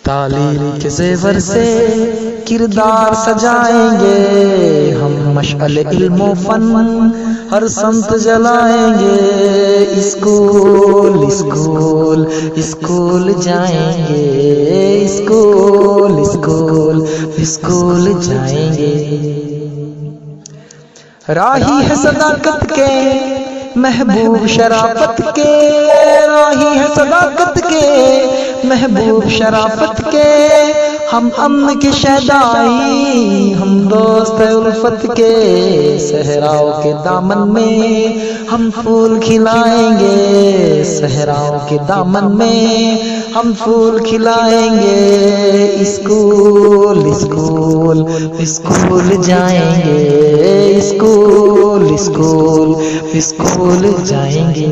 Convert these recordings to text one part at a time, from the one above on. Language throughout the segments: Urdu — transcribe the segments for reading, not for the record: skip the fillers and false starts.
تعلیم کے زیور سے کردار سجائیں گے ہم، مشعل علم و فن ہر سمت جلائیں گے، اسکول اسکول اسکول جائیں گے، اسکول اسکول اسکول جائیں گے۔ راہی ہے صداقت کے محبوب شرافت کے، راہی ہے صداقت کے محبوب شرافت کے، ہم امن کی شہدائی، ہم دوست الفت کے، صحراؤں کے دامن میں ہم پھول کھلائیں گے، صحراؤں کے دامن میں ہم پھول کھلائیں گے، اسکول اسکول اسکول جائیں گے، اسکول اسکول اسکول جائیں گے۔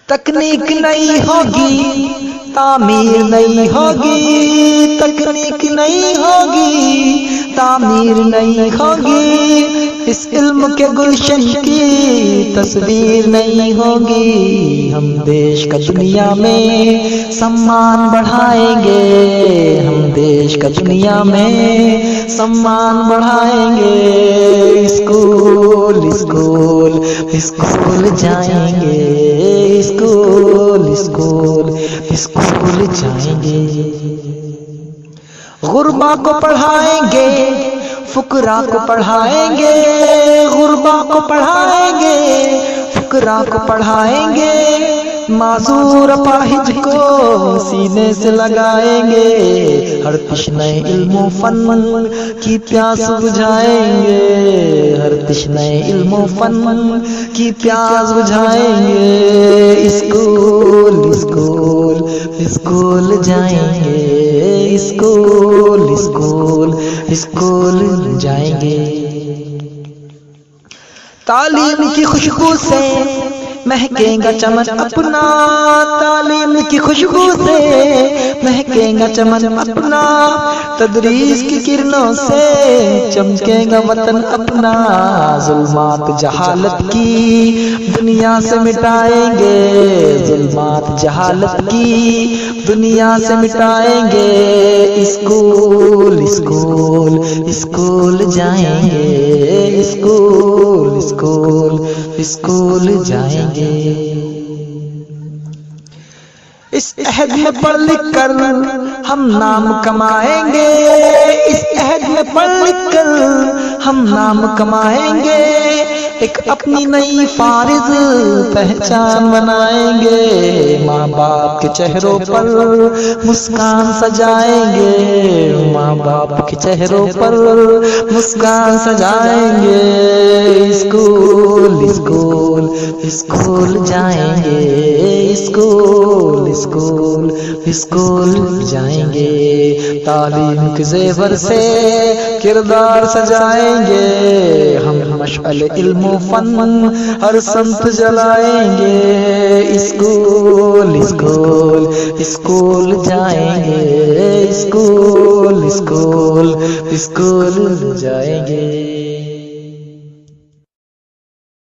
تکنیک نہیں ہوگی تعمیر نہیں ہوگی، تکنیک نہیں ہوگی تعمیر نہیں ہوگی، اس علم کے گلشن کی تصویر نہیں ہوگی، ہم دیش کا دنیا میں سمان بڑھائیں گے، ہم دیش کا دنیا میں سمان بڑھائیں گے، اسکول اسکول اسکول جائیں گے، اسکول اسکول اسکول جائیں گے۔ غربا کو پڑھائیں گے، فقراء کو پڑھائیں گے، غربا کو پڑھائیں گے، فقراء کو پڑھائیں گے، معذور اپاہج کو سینے سے لگائیں گے، ہر تشنہ علم و فن کی پیاس بجھائیں گے، ہر تشنہ علم و فن کی پیاس بجھائیں گے، اسکول اسکول اسکول جائیں گے، اسکول اسکول اسکول جائیں گے۔ تعلیم کی خوشبو سے مہکے گا چمن اپنا، تعلیم کی خوشبو سے مہکے گا چمن اپنا، تدریس کی کرنوں سے چمکے گا وطن اپنا، ظلمات جہالت کی دنیا سے مٹائیں گے، ظلمات جہالت کی دنیا سے مٹائیں گے، اسکول اسکول اسکول جائیں گے، اسکول اسکول اسکول جائیں گے۔ اس عہد میں پڑھ لکھ کر ہم نام کمائیں گے، اس عہد میں پڑھ لکھ کر ہم نام کمائیں گے، ایک اپنی نئی فارض پہچان بنائیں گے، ماں باپ کے چہروں پر مسکان سجائیں گے، ماں باپ کے چہروں پر مسکان سجائیں گے، اسکول اسکول اسکول جائیں گے، اسکول اسکول اسکول جائیں گے، تعلیم کے زیور سے کردار سجائیں گے ہم، مشعل علم و فن ہر سمت جلائیں گے، اسکول اسکول اسکول جائیں گے، اسکول اسکول اسکول جائیں گے۔